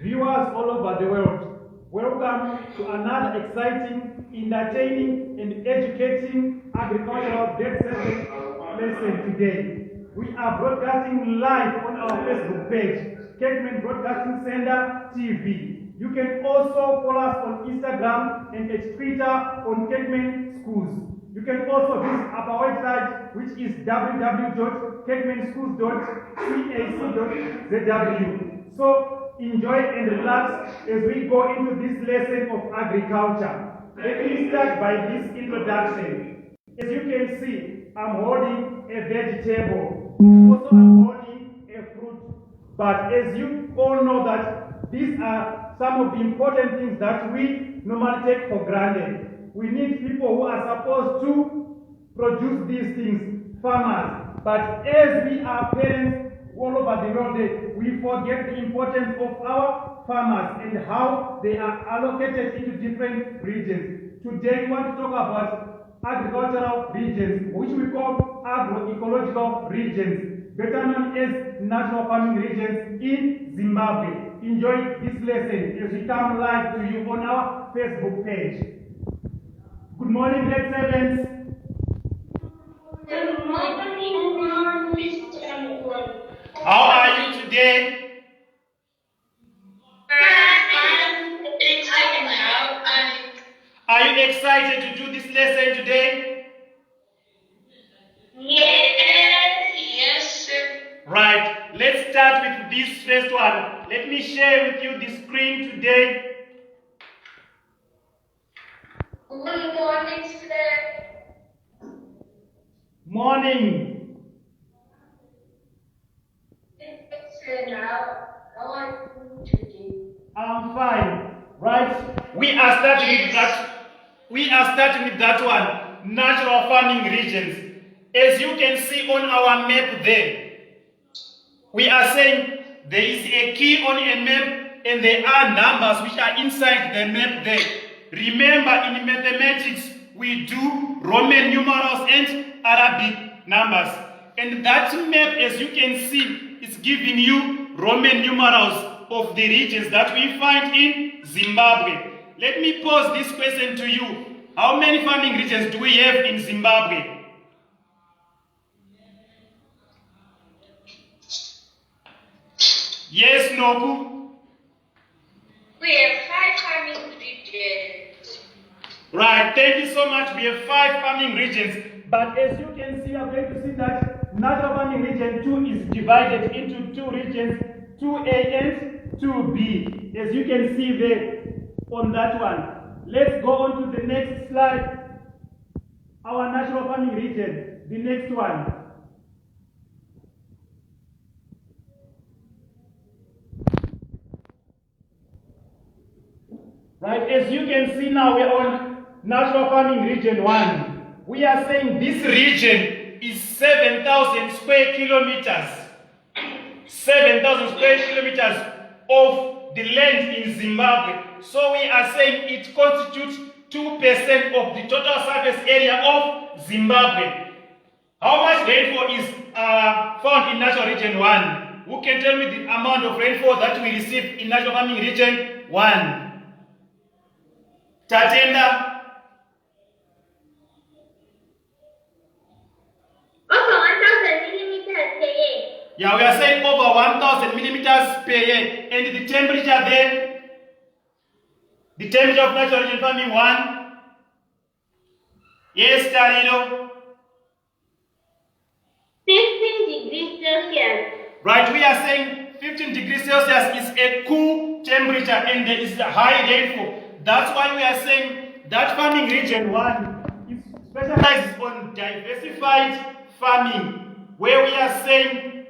Viewers all over the world, welcome to another exciting, entertaining, and educating agricultural grade 7 lesson today. We are broadcasting live on our Facebook page, Cakeman Broadcasting Center TV. You can also follow us on Instagram and at Twitter on Cakeman Schools. You can also visit our website, which is www.cakemansschools.cac.zw. So enjoy and relax as we go into this lesson of agriculture. Let me start by this introduction. As you can see, I'm holding a vegetable. Also, I'm holding a fruit. But as you all know that these are some of the important things that we normally take for granted. We need people who are supposed to produce these things, farmers. But as we are parents all over the world, we forget the importance of our farmers and how they are allocated into different regions. Today we want to talk about agricultural regions, which we call agroecological regions, better known as natural farming regions in Zimbabwe. Enjoy this lesson as we come live to you on our Facebook page. Good morning, grade 7s. Good morning, Mr. How are you today? I'm excited. Are you excited to do this lesson today? Yes, sir. Right, let's start with this first one. Let me share with you the screen today. Good morning, sir. Morning. Sir, now I want you to do. I'm fine. Right? We are starting with that one. Natural farming regions. As you can see on our map there, we are saying there is a key on a map and there are numbers which are inside the map there. Remember, in mathematics, we do Roman numerals and Arabic numbers. And that map, as you can see, is giving you Roman numerals of the regions that we find in Zimbabwe. Let me pose this question to you. How many farming regions do we have in Zimbabwe? Yes, Nobu? We have 5 farming regions. Right, thank you so much. We have 5 farming regions. But as you can see, you are going to see that natural farming region 2 is divided into 2 regions, 2A and 2B. As you can see there on that one. Let's go on to the next slide. Our natural farming region, the next one. Right, as you can see now, we are on natural farming region 1. We are saying this region is 7,000 square kilometers. 7,000 square kilometers of the land in Zimbabwe. So we are saying it constitutes 2% of the total surface area of Zimbabwe. How much rainfall is found in natural region 1? Who can tell me the amount of rainfall that we receive in natural farming region 1? Tatenda? Over 1,000 millimeters per year. Yeah, we are saying over 1,000 millimeters per year. And the temperature there? The temperature of natural region farming 1? Yes, Tarino? 15 degrees Celsius. Right, we are saying 15 degrees Celsius is a cool temperature and there is a high rainfall. That's why we are saying that farming region 1 is specialized on diversified farming, where we are saying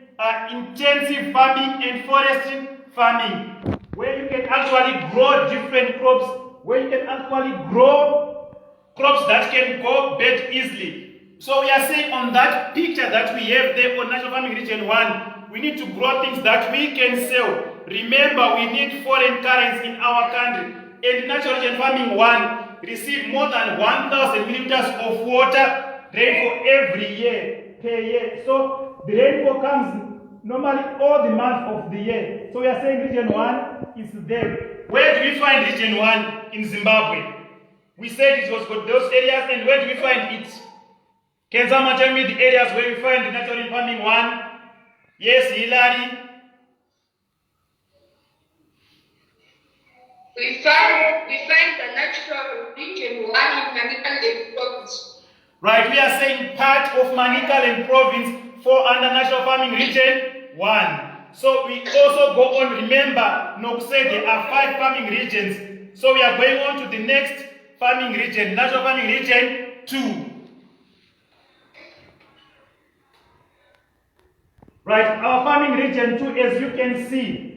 intensive farming and forestry farming, where you can actually grow different crops, where you can actually grow crops that can go bad easily. So we are saying on that picture that we have there on natural farming region 1, we need to grow things that we can sell. Remember, we need foreign currency in our country. And natural region farming 1 receive more than 1,000 millimeters of water rainfall every year per year. So the rainfall comes normally all the months of the year. So we are saying region 1 is there. Where do we find region 1 in Zimbabwe? We said it was got those areas, and where do we find it? Can someone tell me the areas where we find the natural farming 1? Yes, Hilary. We find the natural region 1 in Manicaland province. Right, we are saying part of Manicaland province fall under natural farming region 1. So we also go on, remember, Nok said there are 5 farming regions. So we are going on to the next farming region, natural farming region 2. Right, our farming region 2, as you can see,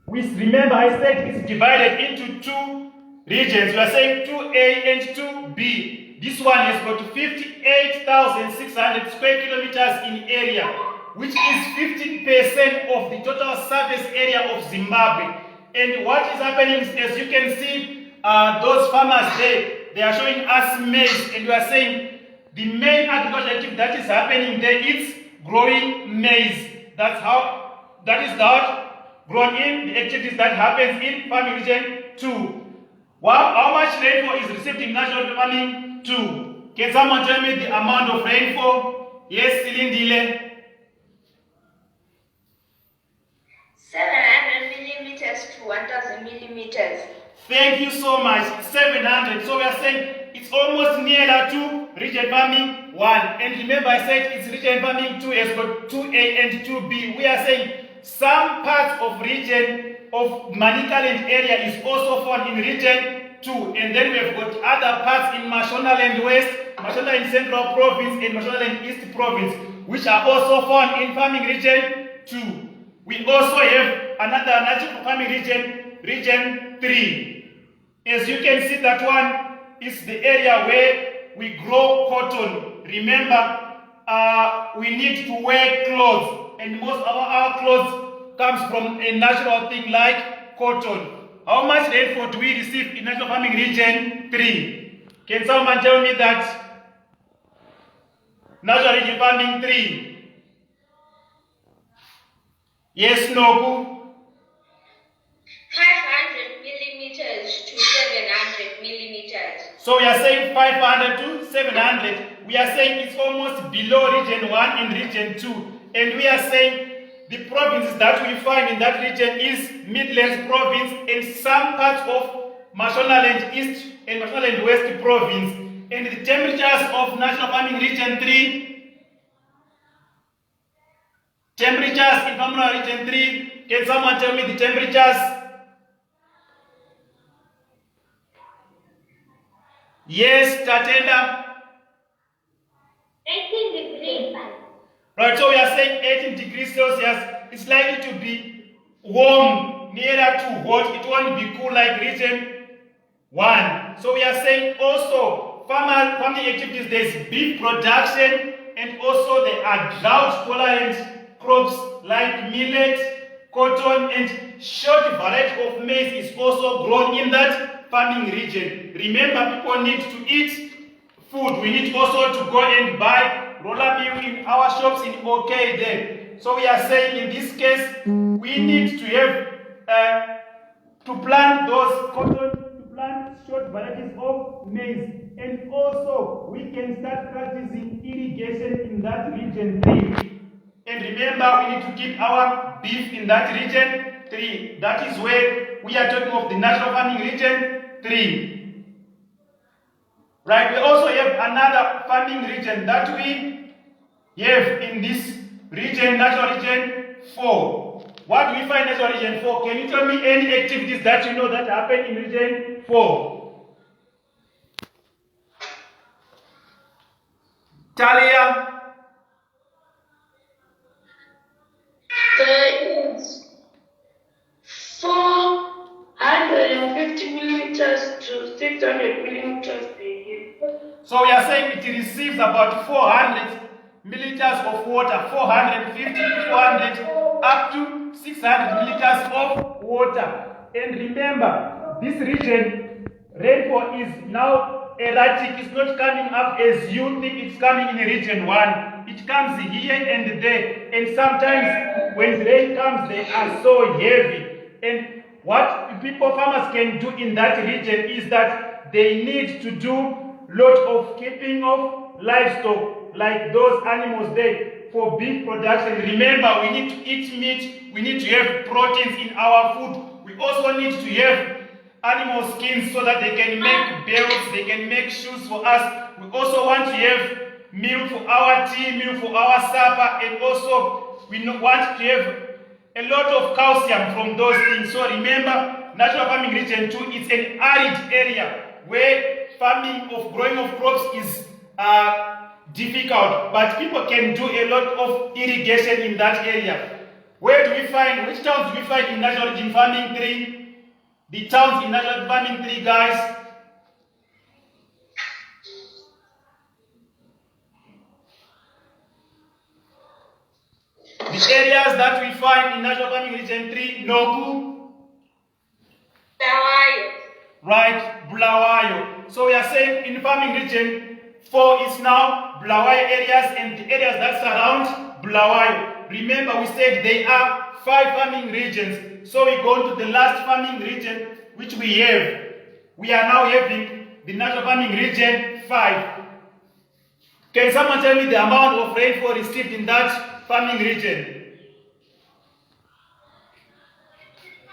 we remember I said it's divided into 2 regions. We are saying 2A and 2B. This one has got 58,600 square kilometers in area, which is 15% of the total surface area of Zimbabwe. And what is happening is, as you can see, those farmers there, they are showing us maize, and we are saying the main agricultural activity that is happening there is growing maize. That is grown in the activities that happens in farming region 2. How much rainfall is received in natural farming 2? Can someone tell me the amount of rainfall? Yes, Silindile. 700 millimeters to 1,000 millimeters. Thank you so much. 700. So we are saying it's almost nearer to region farming 1. And remember I said it's region farming 2 has got 2A and 2B. We are saying some parts of region of Manicaland area is also found in region 2. And then we have got other parts in Mashonaland West, Mashonaland Central Province, and Mashonaland East Province, which are also found in farming region 2. We also have another natural farming region, region 3. As you can see, that one is the area where we grow cotton. Remember, we need to wear clothes, and most of our clothes comes from a natural thing like cotton. How much rainfall do we receive in natural farming region 3? Can someone tell me that? Natural region farming 3. Yes, Nobu? 500 millimeters to 700 millimeters. So we are saying 500 to 700. We are saying it's almost below region 1 and region 2. And we are saying the provinces that we find in that region is Midlands Province and some parts of Mashonaland East and Mashonaland West Province. And the temperatures of National Farming Region 3, temperatures in Farming Region 3, can someone tell me the temperatures? Yes, Tatenda? 18 degrees. Right, so we are saying 18 degrees Celsius. It's likely to be warm, nearer to hot. It won't be cool like region 1. So we are saying also farming activities, there's beef production, and also there are drought tolerant crops like millet, cotton, and short variety of maize is also grown in that farming region. Remember, people need to eat food. We need also to go and buy roller meal in our shops in OK there. So we are saying in this case, we need to have to plant those cotton, to plant short varieties of maize. And also, we can start practicing irrigation in that region 3. And remember, we need to keep our beef in that region 3. That is where we are talking of the natural farming region 3. Right, we also have another farming region that we have in this region, natural region 4. What do we find natural region 4? Can you tell me any activities that you know that happen in region 4? Talia? There is 450 millimeters to 600 millimeters per year. So we are saying it receives about 400 milliliters of water, 450 to 400 up to 600 milliliters of water. And remember, this region, rainfall is now erratic. It's not coming up as you think it's coming in region 1. it comes here and there. And sometimes when rain comes, they are so heavy. And what farmers can do in that region is that they need to do lot of keeping of livestock, like those animals there, for beef production. Remember, we need to eat meat, we need to have proteins in our food. We also need to have animal skins so that they can make belts, they can make shoes for us. We also want to have milk for our tea, milk for our supper, and also we want to have a lot of calcium from those things. So remember, Natural Farming Region 2 is an arid area where growing of crops is difficult, but people can do a lot of irrigation in that area. Which towns do we find in Natural Region Farming 3? The towns in Natural Farming 3, guys. The areas that we find in Natural Farming Region 3, Noku. Bulawayo. Right, Bulawayo. So we are saying in Farming Region 4 is now Bulawayo areas and the areas that surround Bulawayo. Remember, we said there are 5 farming regions. So we go to the last farming region which we have. We are now having the Natural Farming Region 5. Can someone tell me the amount of rainfall received in that farming region?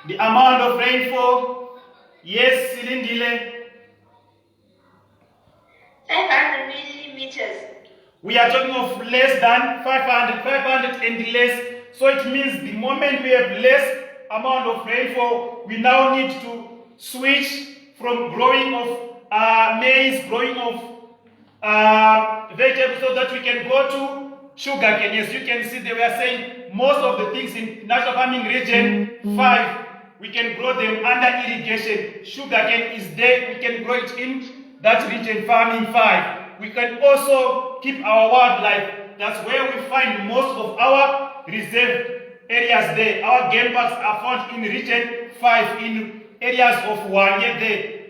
The amount of rainfall? Yes, Silindile. 500 millimeters. We are talking of less than 500 and less. So it means the moment we have less amount of rainfall, we now need to switch from growing of maize, growing of vegetables, so that we can go to sugarcane. As you can see, they were saying most of the things in Natural Farming Region 5, we can grow them under irrigation. Sugarcane is there, we can grow it in that region farming 5. We can also keep our wildlife. That's where we find most of our reserve areas there. Our game parks are found in region 5, in areas of Wanye there.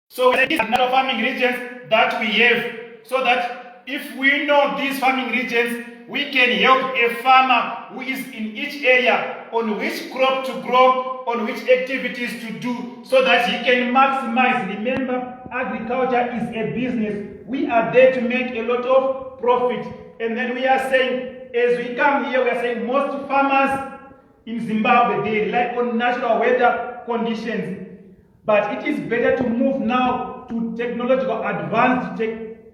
So these are natural farming regions that we have, so that if we know these farming regions, we can help a farmer who is in each area on which crop to grow, on which activities to do, so that he can maximize. Remember, agriculture is a business. We are there to make a lot of profit. And then we are saying, as we come here, we are saying most farmers in Zimbabwe, they rely on natural weather conditions. But it is better to move now to technological advanced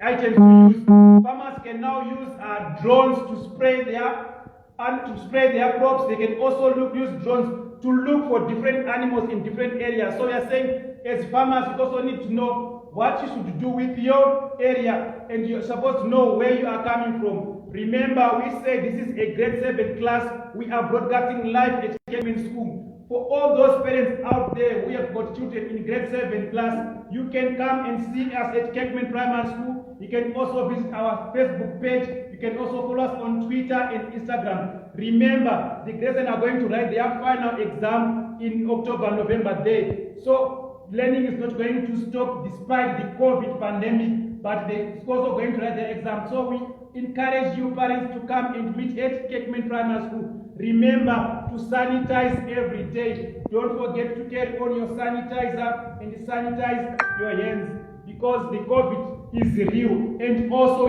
items to use. Farmers can now use drones to spray their crops. They can also use drones to look for different animals in different areas. So we are saying, as farmers, you also need to know what you should do with your area, and you're supposed to know where you are coming from. Remember, we say this is a grade 7 class. We are broadcasting live at Kevin School. For all those parents out there, we have got children in grade 7 class. You can come and see us at Kekman Primary School. You can also visit our Facebook page. You can also follow us on Twitter and Instagram. Remember, the grade 7 are going to write their final exam in October, November day. So learning is not going to stop despite the COVID pandemic, but they're also going to write their exam. So we encourage you parents to come and meet at Kekman Primary School. Remember to sanitize every day. Don't forget to carry on your sanitizer and sanitize your hands, because the COVID is real. And also